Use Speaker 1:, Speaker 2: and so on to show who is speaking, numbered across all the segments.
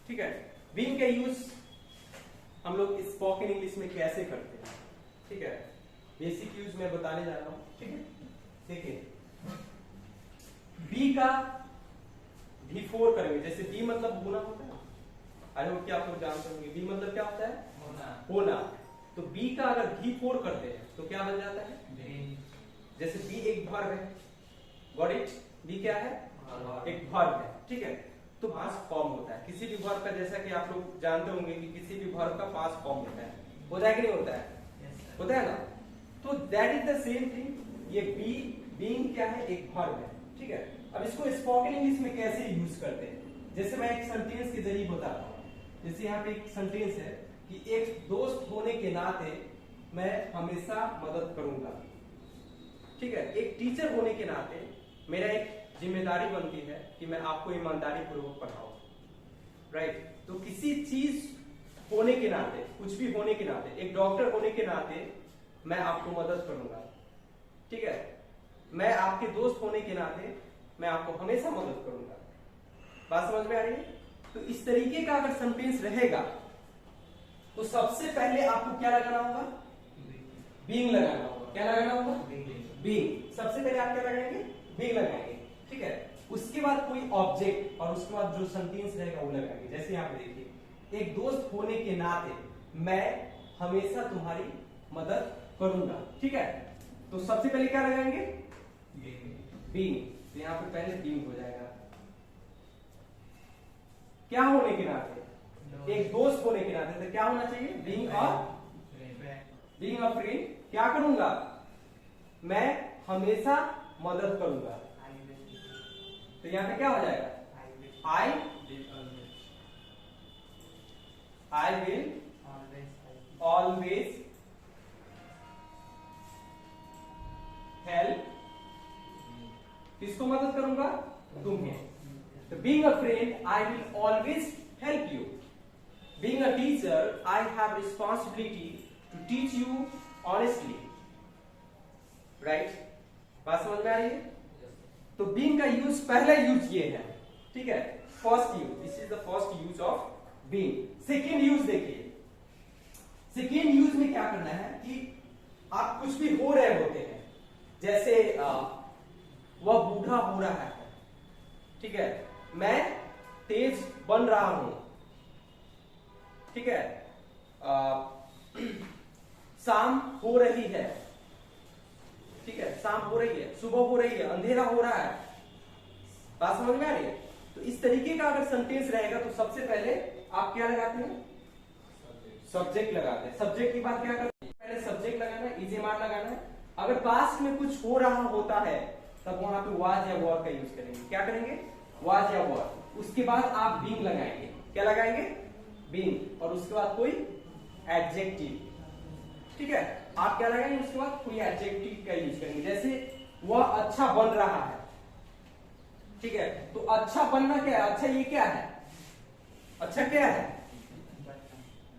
Speaker 1: ठीक है। बीइंग का यूज हम लोग स्पोकन इंग्लिश में कैसे करते हैं, ठीक है, बेसिक यूज मैं बताने जा रहा हूं, ठीक है। देखिए बी का बिफोर करेंगे, जैसे बी मतलब होना होता है, आई होप कि आप लोग जानते होंगे बी मतलब क्या होता है, होना। तो बी का अगर बिफोर करते हैं तो क्या बन जाता है, जैसे बी एक वर्ब है, गॉट इट, बी क्या है, एक वर्ब है, ठीक है। तो पास्ट फॉर्म होता है किसी भी वर्ब का, जैसा कि आप लोग जानते होंगे कि किसी भी वर्ब का पास्ट फॉर्म होता है, होता है कि नहीं होता है, होता है ना। तो that is the same thing, ये बी बीइंग क्या है, एक वर्ब है, ठीक है। अब इसको स्पोकन इंग्लिश में कैसे यूज करते हैं, जैसे मैं एक सेंटेंस के जरिए बताता हूँ। जैसे यहाँ पे एक सेंटेंस है कि एक दोस्त होने के नाते मैं हमेशा मदद करूंगा, ठीक है। एक टीचर होने के नाते मेरा एक जिम्मेदारी बनती है कि मैं आपको ईमानदारी पूर्वक पढ़ाऊं, राइट। तो किसी चीज होने के नाते, कुछ भी होने के नाते, एक डॉक्टर होने के नाते मैं आपको मदद करूंगा, ठीक है। मैं आपके दोस्त होने के नाते मैं आपको हमेशा मदद करूंगा। बात समझ में आ रही है। तो इस तरीके का अगर सेंटेंस रहेगा तो सबसे पहले आपको क्या लगाना होगा, बीइंग लगाना होगा। क्या लगाना होगा, बीइंग। सबसे पहले आप क्या लगाएंगे, बीइंग लगाएंगे, ठीक है। उसके बाद कोई ऑब्जेक्ट और उसके बाद जो सेंटेंस रहेगा वो लगाएंगे। जैसे यहाँ पे देखिए, एक दोस्त होने के नाते मैं हमेशा तुम्हारी मदद करूंगा, ठीक है। तो सबसे पहले क्या लगाएंगे, बीइंग। तो यहाँ पे पहले बीइंग हो जाएगा। क्या होने के नाते, एक दोस्त होने के नाते तो क्या होना चाहिए, बीइंग अ फ्रेंड। क्या करूंगा, मैं हमेशा मदद करूंगा। तो यहाँ पे क्या हो जाएगा, आई विल ऑलवेज हेल्प। किसको मदद करूंगा, तुम्हें। तो being a friend I will always help you. Being a teacher I have responsibility to teach you honestly, right. बात समझ में आ रही है। तो बीइंग का यूज पहला यूज ये है, ठीक है, first use, this is the first use of being. Second use देखिए, सेकेंड यूज में क्या करना है कि आप कुछ भी हो रहे होते हैं, जैसे वह बूढ़ा हो रहा है, ठीक है, मैं तेज बन रहा हूं, ठीक है, शाम हो रही है, ठीक है, शाम हो रही है, सुबह हो रही है, अंधेरा हो रहा है। बात समझ में आ रही है। तो इस तरीके का अगर सेंटेंस रहेगा तो सबसे पहले आप क्या लगाते हैं, सब्जेक्ट लगाते हैं। सब्जेक्ट की बात क्या करते हैं, पहले सब्जेक्ट लगाना है, इजेमार लगाना है। अगर पास्ट में कुछ हो रहा होता है तब वहां पे वाज या वर का यूज करेंगे। क्या करेंगे, वाज या वर। उसके बाद आप बीइंग लगाएंगे। क्या लगाएंगे, बीइंग। और उसके बाद कोई एडजेक्टिव, ठीक है, आप क्या लगाएंगे, उसके बाद कोई एडजेक्टिव का यूज करेंगे। जैसे वह अच्छा बन रहा है, ठीक है। तो अच्छा बनना क्या है, अच्छा ये क्या है, अच्छा क्या है,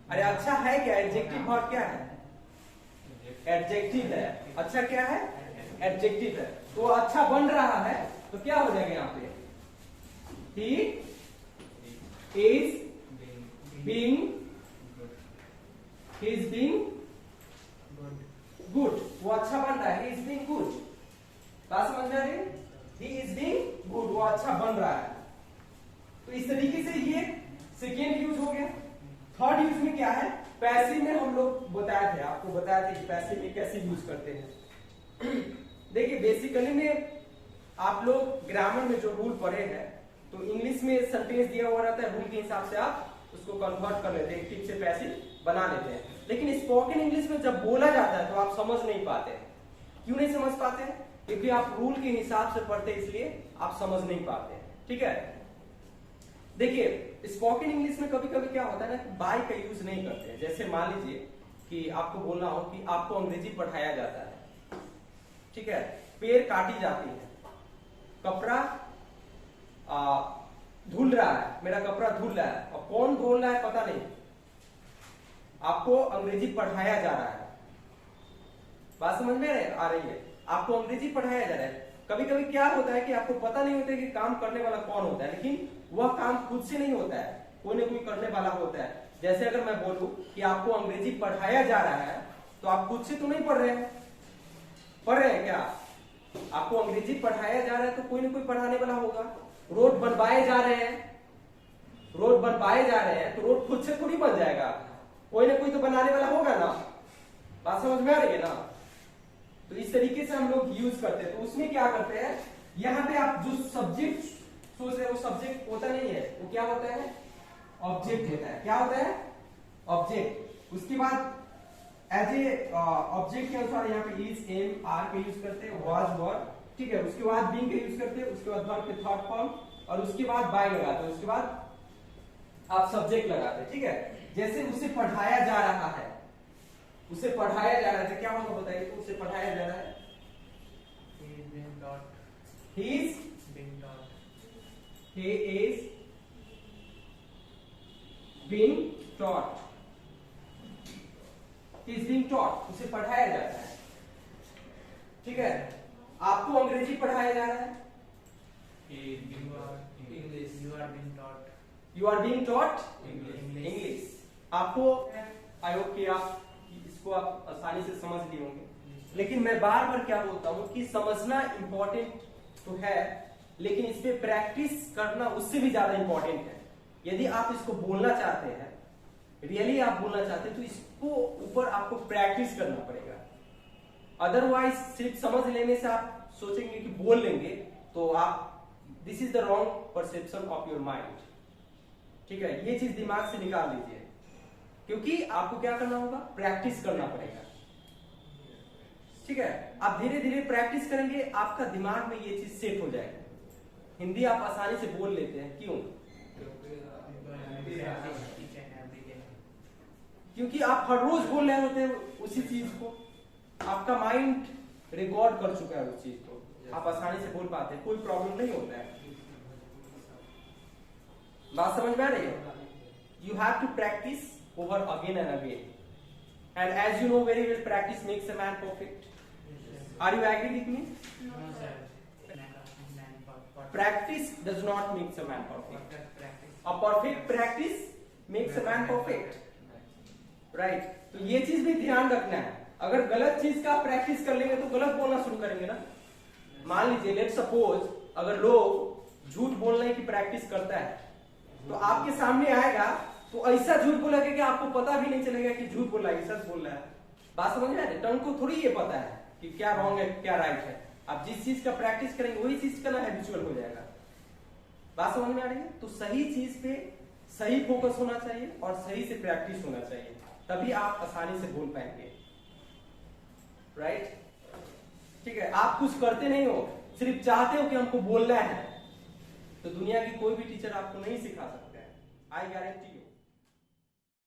Speaker 1: अरे अच्छा है क्या, एडजेक्टिव वर्ब क्या है, एडजेक्टिव है। अच्छा क्या है, एडजेक्टिव है। तो अच्छा बन रहा है तो क्या हो जाएगा यहाँ पे, ही इज बीइंग गुड। वो अच्छा बन रहा है, ही इज बीइंग गुड। बात समझ में आ रही है, ही इज बीइंग गुड, वो अच्छा बन रहा है। तो इस तरीके से ये सेकेंड यूज हो गया। थर्ड यूज में क्या है, पैसिव में हम लोग बताए थे, आपको बताया था कि पैसिव में कैसे यूज करते हैं। देखिए बेसिकली में आप लोग ग्रामर में जो रूल पढ़े हैं, तो इंग्लिश में सेंटेंस दिया हुआ रहता है, रूल के हिसाब से आप उसको कन्वर्ट कर लेते हैं, एक्टिव से पैसिव बना लेते हैं। लेकिन स्पोकन इंग्लिश में जब बोला जाता है तो आप समझ नहीं पाते हैं। क्यों नहीं समझ पाते हैं, क्योंकि आप रूल के हिसाब से पढ़ते हैं, इसलिए आप समझ नहीं पाते हैं, ठीक है। देखिए स्पोकन इंग्लिश में कभी कभी क्या होता है ना कि बाय का यूज नहीं करते हैं। जैसे मान लीजिए कि आपको बोलना हो कि आपको अंग्रेजी पढ़ाया जाता है, ठीक है, पेड़ काटी जाती है, कपड़ा धुल रहा है, मेरा कपड़ा धुल रहा है, और कौन धुल रहा है पता नहीं, आपको अंग्रेजी पढ़ाया जा रहा है। बात समझ में आ रही है, आपको अंग्रेजी पढ़ाया जा रहा है। कभी कभी क्या होता है कि आपको पता नहीं होता है कि काम करने वाला कौन होता है, लेकिन वह काम खुद से नहीं होता है, कोई ना कोई करने वाला होता है। जैसे अगर मैं बोलूं कि आपको अंग्रेजी पढ़ाया जा रहा है, तो आप खुद से तो नहीं पढ़ रहे हैं, पढ़ रहे हैं क्या? आपको अंग्रेजी पढ़ाया जा रहा है तो कोई ना कोई पढ़ाने वाला होगा। रोड बनवाए जा रहे हैं, रोड बनवाए जा रहे हैं, तो रोड खुद से थोड़ी बन जाएगा, कोई ना कोई तो बनाने वाला होगा ना। बात समझ में आ रही है ना? तो इस तरीके से हम लोग यूज करते हैं। तो उसमें क्या करते हैं, यहाँ पे आप जो सब्जेक्ट सोच रहे हो वो सब्जेक्ट होता नहीं है, वो क्या होता है, ऑब्जेक्ट होता है। क्या होता है, ऑब्जेक्ट। उसके बाद एज ए ऑब्जेक्ट के अनुसार यहाँ पे इज, एम, आर के यूज करते हैं, वाज, वर, ठीक है। उसके बाद बीइंग के यूज करते हैं, उसके बाद वर्ब के थर्ड फॉर्म, और उसके बाद बाय लगाते हैं, उसके बाद आप सब्जेक्ट लगाते हैं, ठीक है। जैसे उसे पढ़ाया जा रहा है, उसे पढ़ाया जा रहा है, क्या होगा बताइए? तो उसे पढ़ाया जा रहा है, he is being taught, he is being taught, he is being taught, उसे पढ़ाया जाता है, ठीक है। आपको अंग्रेजी पढ़ाया जा रहा है,
Speaker 2: English, you are being taught,
Speaker 1: you are being taught English। आपको आई होप कि आप इसको आप आसानी से समझ लिए होंगे, लेकिन मैं बार बार क्या बोलता हूं कि समझना इंपॉर्टेंट तो है, लेकिन इस पे प्रैक्टिस करना उससे भी ज्यादा इंपॉर्टेंट है। यदि आप इसको बोलना चाहते हैं, रियली आप बोलना चाहते हैं, तो इसको ऊपर आपको प्रैक्टिस करना पड़ेगा। अदरवाइज सिर्फ समझ लेने से आप सोचेंगे कि बोल लेंगे, तो आप, this is the wrong perception of your mind, ठीक है। ये चीज दिमाग से निकाल दीजिए, क्योंकि आपको क्या करना होगा, प्रैक्टिस करना पड़ेगा, ठीक है। आप धीरे धीरे प्रैक्टिस करेंगे, आपका दिमाग में ये चीज सेट हो जाएगा। हिंदी आप आसानी से बोल लेते हैं, क्यों? क्योंकि आप हर रोज बोल रहे होते हैं उसी चीज को, आपका माइंड रिकॉर्ड कर चुका है उस चीज को, आप आसानी से बोल पाते हैं, कोई प्रॉब्लम नहीं होता है। बात समझ में आ रही है? You have to practice over again and again, and as you know very well, practice makes a man perfect. Are you agree with me?
Speaker 2: No sir,
Speaker 1: practice does not make a man perfect. A perfect practice makes a man perfect, right? तो ये चीज भी ध्यान रखना है। अगर गलत चीज का प्रैक्टिस कर लेंगे तो गलत बोलना शुरू करेंगे ना। मान लीजिए, लेट सपोज अगर लोग झूठ बोलने की प्रैक्टिस करता है, तो आपके सामने आएगा तो ऐसा झूठ बोलेगा कि आपको पता भी नहीं चलेगा कि झूठ बोल रहा है, सच बोल रहा है। बात समझ में आ रही है? टंग को थोड़ी ये पता है कि क्या रॉन्ग है क्या राइट है। आप जिस चीज का प्रैक्टिस करेंगे वही चीज का ना हैबिचुअल हो जाएगा। बात समझ में आ रही है? तो सही चीज पे सही फोकस होना चाहिए और सही से प्रैक्टिस होना चाहिए, तभी आप आसानी से बोल पाएंगे, राइट? ठीक है। आप कुछ करते नहीं हो, सिर्फ चाहते हो कि हमको बोलना है, तो दुनिया की कोई भी टीचर आपको नहीं सिखा सकता है, आई गारंटी यू।